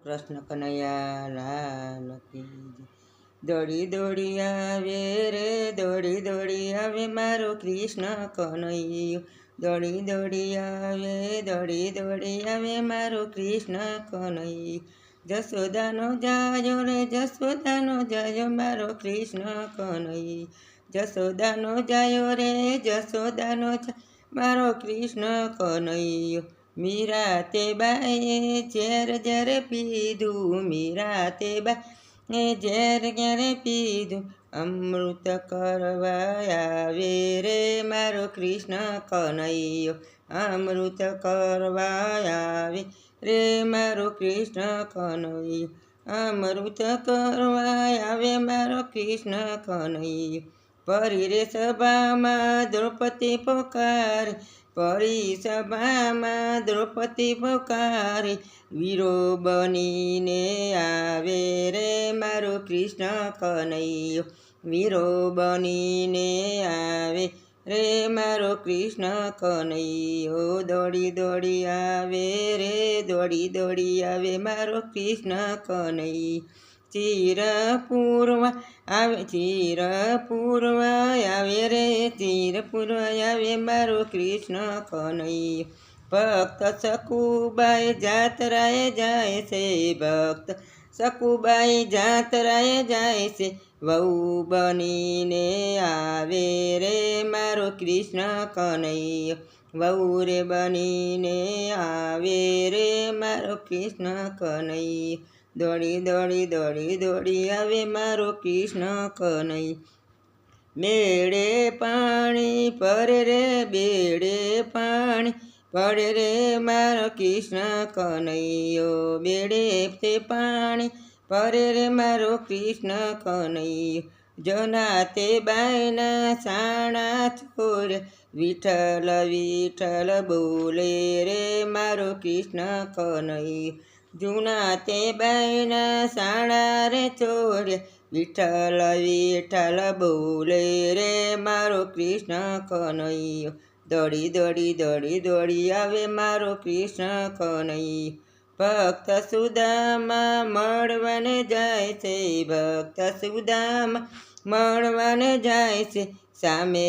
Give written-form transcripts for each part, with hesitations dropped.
કૃષ્ણ કનૈયા લાલ કી જય. દોડી દોડી આવે રે દોડી દોડી આવે મારો કૃષ્ણ કનૈયો. દોડી દોડી આવે દોડી દોડી આવે મારો કૃષ્ણ કનૈયો. જશોદાનો જાયો રે જશોદાનો જાયો મારો કૃષ્ણ કનૈયો. જશોદાનો જાયો રે જશોદાનો મારો કૃષ્ણ કનૈયો. મીરા તે બાએ ઝેર ઝેર પીધું મીરા તે બાએ ઝેર ઝેર પીધું અમૃત કરવા આવે રે મારો કૃષ્ણ કનૈયો. અમૃત કરવા આવે રે મારો કૃષ્ણ કનૈયો. અમૃત કરવા આવે મારો કૃષ્ણ કનૈયો. પરી રે સભામાં દ્રૌપદી પોકારે પરી સભામાં દ્રૌપદી પોકારે વીરો બનીને આવે રે મારો કૃષ્ણ કનૈયો. વીરો બનીને આવે રે મારો કૃષ્ણ કનૈયો. દોડી દોડી આવે રે દોડી દોડી આવે મારો કૃષ્ણ કનૈયો. ચીરપૂર્વા આવે ચીરપૂર્વા આવે રે ચીરપૂર્વા આવે મારો કૃષ્ણ કનૈયો. ભક્ત સકુબાઈ જાત્રાએ જાય છે ભક્ત સકુબાઈ જાત્રાએ જાય છે વહુ બનીને આવે રે મારો કૃષ્ણ કનૈયો. વહુ રે બનીને આવે રે મારો કૃષ્ણ કનૈયો. દોડી દોડી દોડી દોડી આવે મારો કૃષ્ણ કનૈયો. બેડે પાણી પડે રે બેડે પાણી પડે રે મારો કૃષ્ણ કનૈયો. બેડે તે પાણી પડે રે મારો કૃષ્ણ કનૈયો. જના તે બાયના સાણા છોડ વિઠ્ઠલ વિઠ્ઠલ બોલે રે મારો કૃષ્ણ કનૈયો. જૂના તે બાયના સાણા રે છોડ્યા વિઠ્ઠલ વિઠ્ઠલ બોલે રે મારો કૃષ્ણ કનૈયો. દોડી દોડી દોડી દોડી આવે મારો કૃષ્ણ કનૈયો. ભક્ત સુદામા મળવાને જાય છે ભક્ત સુદામા મળવાને જાય છે સામે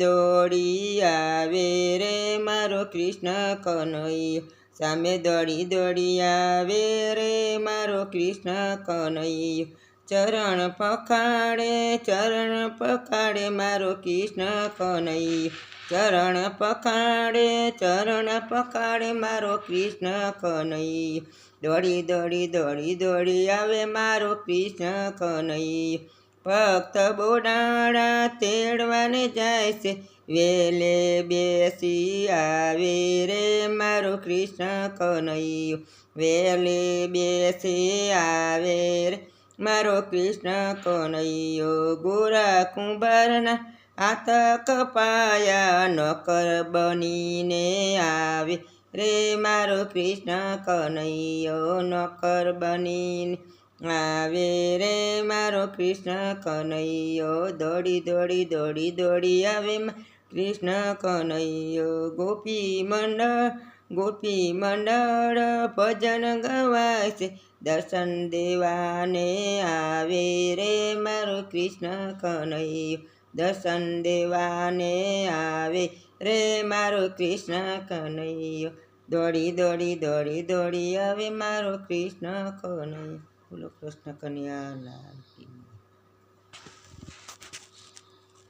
દોડી આવે રે મારો કૃષ્ણ કનૈયો. સામે દોડી દોડી આવે રે મારો કૃષ્ણ કનૈયો. ચરણ પખાડે મારો કૃષ્ણ કનૈયો. ચરણ પખાડે મારો કૃષ્ણ કનૈયો. દોડી દોડી દોડી દોડી આવે મારો કૃષ્ણ કનૈયો. ભક્ત બોડાળા તેડવાને જાય છે વેલે બેસી આવે રે મારો કૃષ્ણ કનૈયો. વેલે બેસી આવે રે મારો કૃષ્ણ કનૈયો. ગોરા કુંભારના હાથ કપાયા નોકર બનીને આવે રે મારો કૃષ્ણ કનૈયો. નોકર બનીને આવે રે મારો કૃષ્ણ કનૈયો. દોડી દોડી દોડી દોડી આવે કૃષ્ણ કનૈયો. ગોપી મંડળ ભજન ગવાય છે દર્શન દેવાને આવે રે મારો કૃષ્ણ કનૈયો. દર્શન દેવાને આવે રે મારો કૃષ્ણ કનૈયો. દોડી દોડી દોડી દોડી આવે મારો કૃષ્ણ કનૈયો. બોલો કૃષ્ણ કનૈયા લાલ કી.